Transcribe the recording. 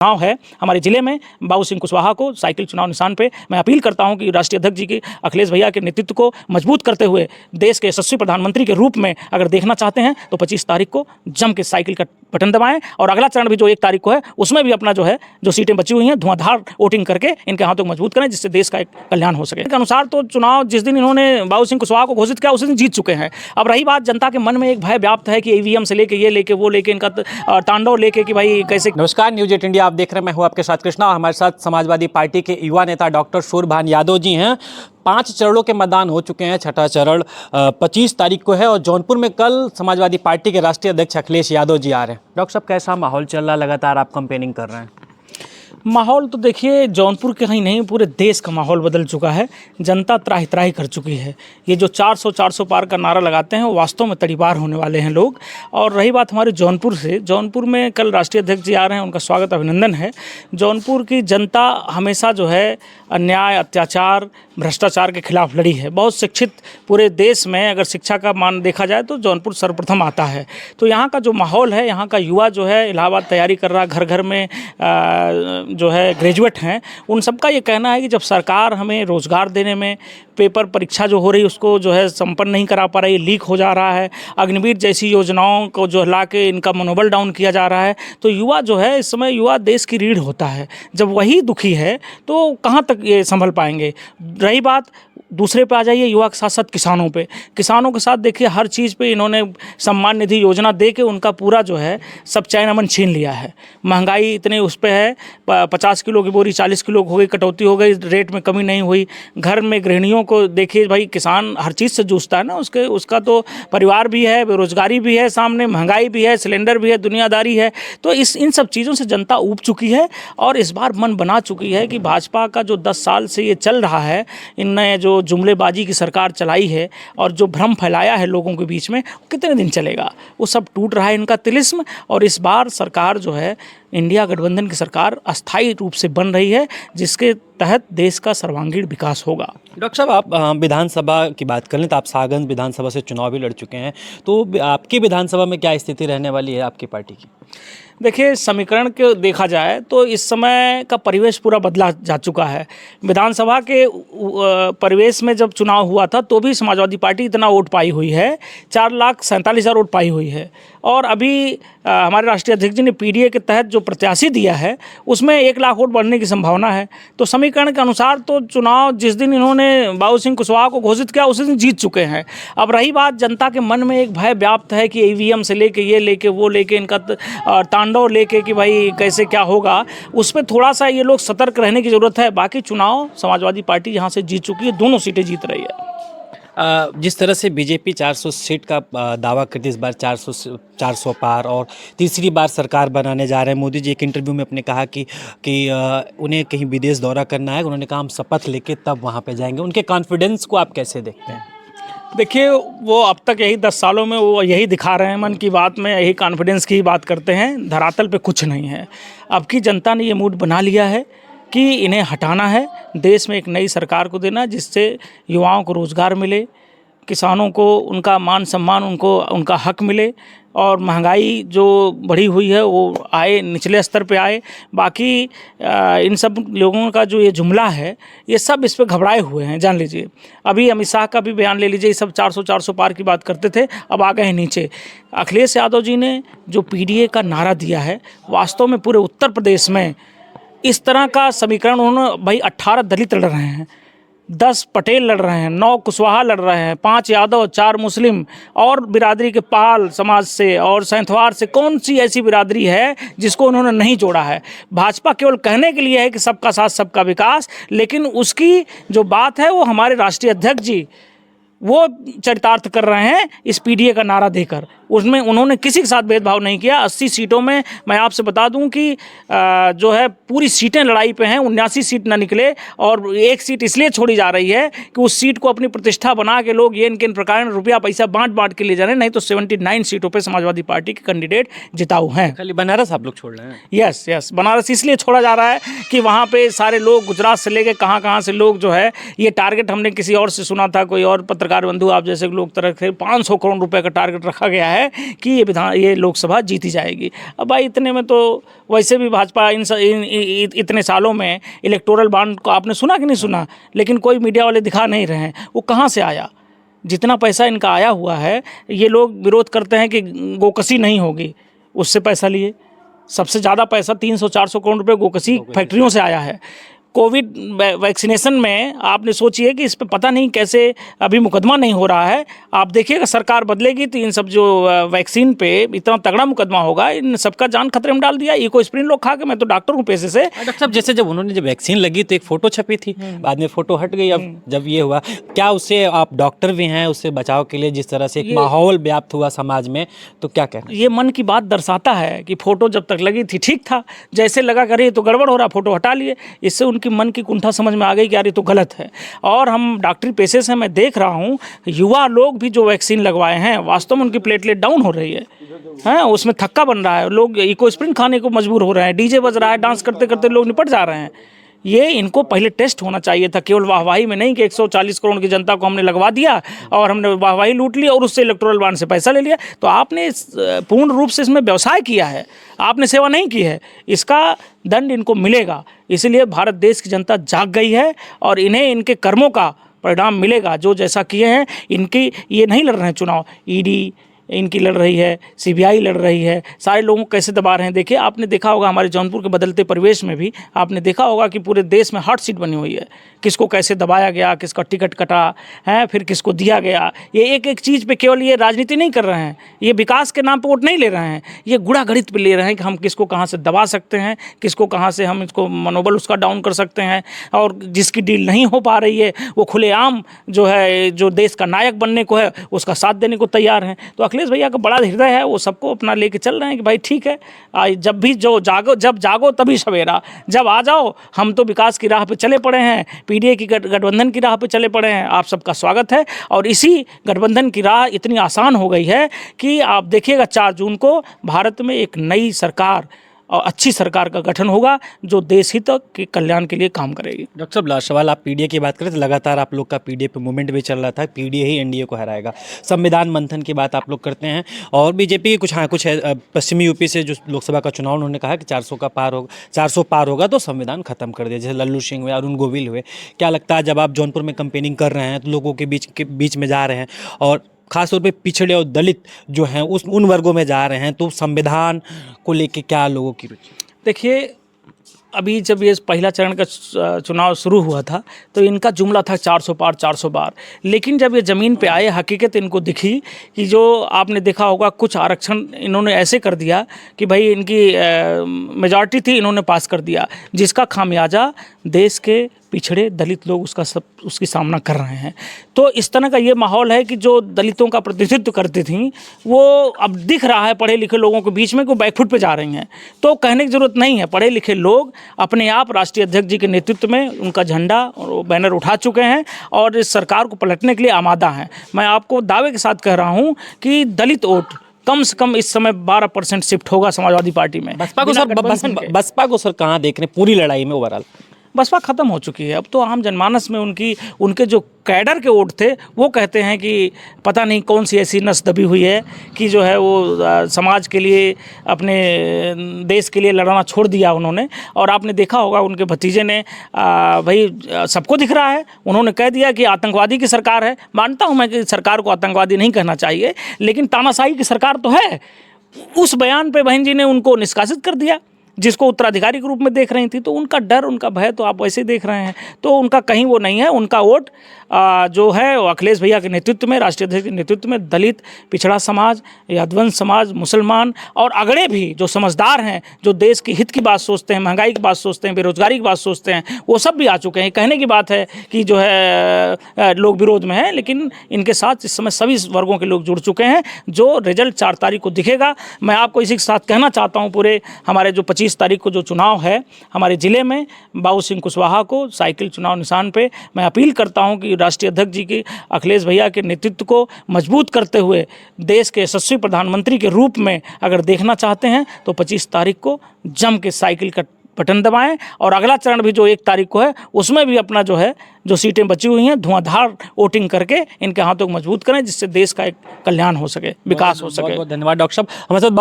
चुनाव है हमारे जिले में, बाबू सिंह कुशवाहा को साइकिल चुनाव निशान पे मैं अपील करता हूं कि राष्ट्रीय अध्यक्ष जी के अखिलेश भैया के नेतृत्व को मजबूत करते हुए देश के यशस्वी प्रधानमंत्री के रूप में अगर देखना चाहते हैं तो 25 तारीख को जम के साइकिल का बटन दबाएं और अगला चरण भी जो 1 तारीख को है उसमें भी अपना जो है जो सीटें बची हुई हैं धुआंधार वोटिंग करके इनके हाथों को मजबूत करें, जिससे देश का एक कल्याण हो सके। के अनुसार तो चुनाव जिस दिन इन्होंने बाबू सिंह कुशवाहा को घोषित किया उसी दिन जीत चुके हैं। अब रही बात जनता के मन में एक भय व्याप्त है कि ईवीएम से लेके ये लेके वो लेके इनका तांडव लेके कि भाई कैसे। नमस्कार, न्यूज 8 इंडिया आप देख रहे हैं, मैं हूं आपके साथ कृष्णा। हमारे साथ समाजवादी पार्टी के युवा नेता डॉक्टर सूर्यभान यादव जी हैं। 5 चरणों के मतदान हो चुके हैं, छठा चरण 25 तारीख को है और जौनपुर में कल समाजवादी पार्टी के राष्ट्रीय अध्यक्ष अखिलेश यादव जी आ रहे हैं। डॉक्टर साहब, कैसा माहौल चल रहा है? लगातार आप कैंपेनिंग कर रहे हैं। माहौल तो देखिए जौनपुर के कहीं नहीं, पूरे देश का माहौल बदल चुका है। जनता त्राही त्राही कर चुकी है। ये जो 400 पार का नारा लगाते हैं वो वास्तव में तड़ीपार होने वाले हैं लोग। और रही बात हमारे जौनपुर से, जौनपुर में कल राष्ट्रीय अध्यक्ष जी आ रहे हैं, उनका स्वागत अभिनंदन है। जौनपुर की जनता हमेशा जो है अन्याय, अत्याचार, भ्रष्टाचार के खिलाफ लड़ी है। बहुत शिक्षित पूरे देश में अगर शिक्षा का मान देखा जाए तो जौनपुर सर्वप्रथम आता है। तो यहाँ का जो माहौल है, यहाँ का युवा जो है इलाहाबाद तैयारी कर रहा, घर घर में जो है ग्रेजुएट हैं, उन सबका ये कहना है कि जब सरकार हमें रोज़गार देने में, पेपर परीक्षा जो हो रही उसको जो है संपन्न नहीं करा पा रही, लीक हो जा रहा है, अग्निवीर जैसी योजनाओं को जो ला के इनका मनोबल डाउन किया जा रहा है, तो युवा जो है इस समय युवा देश की रीढ़ होता है। जब वही दुखी है तो कहाँ तक ये संभल पाएंगे। रही बात दूसरे पे आ जाइए, युवा के साथ साथ किसानों पे। किसानों के साथ देखिए हर चीज़ पे इन्होंने सम्मान निधि योजना दे के उनका पूरा जो है सब चैन अमन छीन लिया है। महंगाई इतने उस पे है, 50 किलो की बोरी 40 किलो हो गई, कटौती हो गई, रेट में कमी नहीं हुई। घर में गृहिणियों को देखिए, भाई किसान हर चीज़ से जूझता है ना, उसका तो परिवार भी है, बेरोजगारी भी है, सामने महंगाई भी है, सिलेंडर भी है, दुनियादारी है। तो इन सब चीज़ों से जनता ऊब चुकी है और इस बार मन बना चुकी है कि भाजपा का जो 10 साल से ये चल रहा है, इनने जो जुमलेबाजी की सरकार चलाई है और जो भ्रम फैलाया है लोगों के बीच में, कितने दिन चलेगा? वो सब टूट रहा है इनका तिलिस्म। और इस बार सरकार जो है इंडिया गठबंधन की सरकार अस्थायी रूप से बन रही है, जिसके तहत देश का सर्वांगीण विकास होगा। डॉक्टर साहब, आप विधानसभा की बात कर लें तो आप सागंज विधानसभा से चुनाव भी लड़ चुके हैं, तो आपकी विधानसभा में क्या स्थिति रहने वाली है आपकी पार्टी की? देखिए, समीकरण को देखा जाए तो इस समय का परिवेश पूरा बदला जा चुका है। विधानसभा के परिवेश में जब चुनाव हुआ था तो भी समाजवादी पार्टी इतना वोट पाई हुई है, 4,47,000 वोट पाई हुई है। और अभी हमारे राष्ट्रीय अध्यक्ष जी ने पीडीए के तहत जो प्रत्याशी दिया है उसमें 1 लाख वोट बढ़ने की संभावना है। तो समीकरण के अनुसार तो चुनाव जिस दिन इन्होंने बाबू सिंह कुशवाहा को घोषित किया उसी दिन जीत चुके हैं। अब रही बात जनता के मन में एक भय व्याप्त है कि ईवीएम से लेके ये लेके वो लेके इनका तांडव लेके कि भाई कैसे क्या होगा, उस पर थोड़ा सा ये लोग सतर्क रहने की ज़रूरत है। बाकी चुनाव समाजवादी पार्टी यहाँ से जीत चुकी है, दोनों सीटें जीत रही है। जिस तरह से बीजेपी 400 सीट का दावा करती है, इस बार 400 पार और तीसरी बार सरकार बनाने जा रहे हैं। मोदी जी एक इंटरव्यू में अपने कहा कि उन्हें कहीं विदेश दौरा करना है, उन्होंने कहा हम शपथ लेके तब वहाँ पे जाएंगे। उनके कॉन्फिडेंस को आप कैसे देखते हैं? देखिए, वो अब तक यही 10 सालों में वो यही दिखा रहे हैं, मन की बात में यही कॉन्फिडेंस की बात करते हैं, धरातल पे कुछ नहीं है। अब की जनता ने ये मूड बना लिया है कि इन्हें हटाना है, देश में एक नई सरकार को देना जिससे युवाओं को रोज़गार मिले, किसानों को उनका मान सम्मान, उनको उनका हक मिले और महंगाई जो बढ़ी हुई है वो आए, निचले स्तर पे आए। बाकी इन सब लोगों का जो ये जुमला है ये सब इस पे घबराए हुए हैं, जान लीजिए। अभी अमित शाह का भी बयान ले लीजिए, ये सब 400 पार की बात करते थे, अब आ गए हैं नीचे। अखिलेश यादव जी ने जो पीडीए का नारा दिया है, वास्तव में पूरे उत्तर प्रदेश में इस तरह का समीकरण उन्होंने, भाई 18 दलित लड़ रहे हैं, 10 पटेल लड़ रहे हैं, 9 कुशवाहा लड़ रहे हैं, 5 यादव, 4 मुस्लिम और बिरादरी के पाल समाज से और सैंथवार से कौन सी ऐसी बिरादरी है जिसको उन्होंने नहीं जोड़ा है। भाजपा केवल कहने के लिए है कि सबका साथ सबका विकास, लेकिन उसकी जो बात है वो हमारे राष्ट्रीय अध्यक्ष जी वो चरितार्थ कर रहे हैं इस पीडीए का नारा देकर। उसमें उन्होंने किसी के साथ भेदभाव नहीं किया। 80 सीटों में मैं आपसे बता दूं कि जो है पूरी सीटें लड़ाई पे हैं, 79 सीट ना निकले और 1 सीट इसलिए छोड़ी जा रही है कि उस सीट को अपनी प्रतिष्ठा बना के लोग ये इनके प्रकार रुपया पैसा बांट के ले जा रहे हैं। नहीं तो 79 सीटों पर समाजवादी पार्टी के कैंडिडेट जिताऊ हैं। खाली बनारस आप लोग छोड़ रहे हैं? यस, बनारस इसलिए छोड़ा जा रहा है कि वहाँ पे सारे लोग गुजरात से लेके कहाँ से लोग जो है, ये टारगेट हमने किसी और से सुना था, कोई और पत्रकार पत्रकार बंधु आप जैसे लोग तरह से 500 करोड़ रुपए का टारगेट रखा गया है कि ये लोकसभा जीती जाएगी। अब भाई इतने में तो वैसे भी भाजपा इतने सालों में इलेक्टोरल बॉन्ड को आपने सुना कि नहीं सुना, लेकिन कोई मीडिया वाले दिखा नहीं रहे हैं वो कहाँ से आया। जितना पैसा इनका आया हुआ है, ये लोग विरोध करते हैं कि गोकसी नहीं होगी, उससे पैसा लिए। सबसे ज़्यादा पैसा 300-400 करोड़ रुपए गोकसी फैक्ट्रियों से आया है। कोविड वैक्सीनेशन में आपने सोचिए कि इस पे पता नहीं कैसे अभी मुकदमा नहीं हो रहा है। आप देखिएगा सरकार बदलेगी तो इन सब जो वैक्सीन पे इतना तगड़ा मुकदमा होगा, इन सबका जान खतरे में डाल दिया। इकोस्प्रिन लोग खा के, मैं तो डॉक्टर हूँ पेशे से। डॉक्टर साहब, जैसे जब वैक्सीन लगी तो एक फ़ोटो छपी थी, बाद में फ़ोटो हट गई। अब जब ये हुआ, क्या उससे आप डॉक्टर भी हैं, उससे बचाव के लिए जिस तरह से एक माहौल व्याप्त हुआ समाज में, तो क्या कहना? ये मन की बात दर्शाता है कि फ़ोटो जब तक लगी थी ठीक था, जैसे लगा करे तो गड़बड़ हो रहा, फ़ोटो हटा लिए। इससे उनकी मन की कुंठा समझ में आ गई कि यार ये तो गलत है। और हम डॉक्टरी पेशे से मैं देख रहा हूँ युवा लोग भी जो वैक्सीन लगवाए हैं, वास्तव में उनकी प्लेटलेट डाउन हो रही है, उसमें थक्का बन रहा है, लोग इकोस्प्रिन खाने को मजबूर हो रहे हैं, डीजे बज रहा है, डांस करते करते लोग निपट जा रहे हैं। ये इनको पहले टेस्ट होना चाहिए था, केवल वाहवाही में नहीं कि 140 करोड़ की जनता को हमने लगवा दिया और हमने वाहवाही लूट ली और उससे इलेक्टोरल बॉन्ड से पैसा ले लिया। तो आपने पूर्ण रूप से इसमें व्यवसाय किया है, आपने सेवा नहीं की है। इसका दंड इनको मिलेगा। इसलिए भारत देश की जनता जाग गई है और इन्हें इनके कर्मों का परिणाम मिलेगा। जो जैसा किए हैं, इनकी ये नहीं लड़ रहे हैं चुनाव, ईडी इनकी लड़ रही है, सीबीआई लड़ रही है, सारे लोगों को कैसे दबा रहे हैं। देखिए, आपने देखा होगा हमारे जौनपुर के बदलते परिवेश में भी आपने देखा होगा कि पूरे देश में हॉट सीट बनी हुई है, किसको कैसे दबाया गया, किसका टिकट कटा है, फिर किसको दिया गया। ये एक एक चीज़ पे केवल ये राजनीति नहीं कर रहे हैं, ये विकास के नाम पे वोट नहीं ले रहे हैं, ये गुड़ा गणित पे ले रहे हैं कि हम किसको कहाँ से दबा सकते हैं, किसको कहाँ से हम इसको मनोबल उसका डाउन कर सकते हैं। और जिसकी डील नहीं हो पा रही है वो खुलेआम जो है, जो देश का नायक बनने को है, उसका साथ देने को तैयार हैं। तो अखिलेश भैया का बड़ा हृदय है, वो सबको अपना लेके चल रहे हैं कि भाई ठीक है, जब भी जब जागो तभी सवेरा, जब आ जाओ, हम तो विकास की राह पे चले पड़े हैं, पीडीए की गठबंधन की राह पे चले पड़े हैं। आप सबका स्वागत है। और इसी गठबंधन की राह इतनी आसान हो गई है कि आप देखिएगा 4 जून को भारत में एक नई सरकार और अच्छी सरकार का गठन होगा जो देश हित के कल्याण के लिए काम करेगी। डॉक्टर साहब, लास्ट सवाल, आप पीडीए की बात करें तो लगातार आप लोग का पीडीए पे मूवमेंट भी चल रहा था, पीडीए ही एनडीए को हराएगा। संविधान मंथन की बात आप लोग करते हैं और बीजेपी की कुछ है, पश्चिमी यूपी से जो लोकसभा का चुनाव, उन्होंने कहा कि 400 पार होगा तो संविधान खत्म कर दिया, जैसे लल्लू सिंह हुए, अरुण गोविल हुए। क्या लगता है, जब आप जौनपुर में कैंपेनिंग कर रहे हैं तो लोगों के बीच में जा रहे हैं और खासतौर पे पिछड़े और दलित जो हैं उन वर्गों में जा रहे हैं, तो संविधान को लेके क्या लोगों की रुचि? देखिए, अभी जब ये पहला चरण का चुनाव शुरू हुआ था तो इनका जुमला था 400 पार 400 पार। लेकिन जब ये ज़मीन पे आए, हकीकत इनको दिखी कि जो आपने देखा होगा कुछ आरक्षण इन्होंने ऐसे कर दिया कि भाई इनकी मेजॉरिटी थी, इन्होंने पास कर दिया, जिसका खामियाजा देश के पिछड़े दलित लोग उसकी सामना कर रहे हैं। तो इस तरह का ये माहौल है कि जो दलितों का प्रतिनिधित्व करती थी वो अब दिख रहा है पढ़े लिखे लोगों के बीच में को बैकफुट पे जा रही हैं। तो कहने की ज़रूरत नहीं है, पढ़े लिखे लोग अपने आप राष्ट्रीय अध्यक्ष जी के नेतृत्व में उनका झंडा और बैनर उठा चुके हैं और इस सरकार को पलटने के लिए आमादा हैं। मैं आपको दावे के साथ कह रहा हूँ कि दलित वोट कम से कम इस समय 12% शिफ्ट होगा समाजवादी पार्टी में। बसपा को सर कहाँ देख रहे हैं पूरी लड़ाई में? ओवरऑल बसपा ख़त्म हो चुकी है। अब तो आम जनमानस में उनके जो कैडर के वोट थे वो कहते हैं कि पता नहीं कौन सी ऐसी नस दबी हुई है कि जो है वो समाज के लिए, अपने देश के लिए लड़ना छोड़ दिया उन्होंने। और आपने देखा होगा उनके भतीजे ने भाई सबको दिख रहा है, उन्होंने कह दिया कि आतंकवादी की सरकार है। मानता हूँ मैं कि सरकार को आतंकवादी नहीं कहना चाहिए, लेकिन तानाशाही की सरकार तो है। उस बयान पे बहन जी ने उनको निष्कासित कर दिया, जिसको उत्तराधिकारी के रूप में देख रही थी। तो उनका डर, उनका भय तो आप वैसे देख रहे हैं। तो उनका कहीं वो नहीं है। उनका वोट जो है वो अखिलेश भैया के नेतृत्व में, राष्ट्रीय अध्यक्ष के नेतृत्व में दलित, पिछड़ा समाज, यादवंश समाज, मुसलमान और अगड़े भी जो समझदार हैं, जो देश के हित की बात सोचते हैं, महंगाई की बात सोचते हैं, बेरोजगारी की बात सोचते हैं, वो सब भी आ चुके हैं। कहने की बात है कि जो है लोग विरोध में हैं, लेकिन इनके साथ इस समय सभी वर्गों के लोग जुड़ चुके हैं। जो रिजल्ट 4 तारीख को दिखेगा, मैं आपको इसी के साथ कहना चाहता हूँ, पूरे हमारे जो 25 तारीख को जो चुनाव है हमारे ज़िले में, बाबू सिंह कुशवाहा को साइकिल चुनाव निशान पे मैं अपील करता हूं कि राष्ट्रीय अध्यक्ष जी के अखिलेश भैया के नेतृत्व को मजबूत करते हुए देश के यशस्वी प्रधानमंत्री के रूप में अगर देखना चाहते हैं तो 25 तारीख को जम के साइकिल का बटन दबाएं और अगला चरण भी जो 1 तारीख को है उसमें भी अपना जो है जो सीटें बची हुई हैं धुआंधार वोटिंग करके इनके हाथों को मजबूत करें, जिससे देश का एक कल्याण हो सके, विकास हो सके। बहुत बहुत धन्यवाद डॉक्टर साहब। हमारे साथ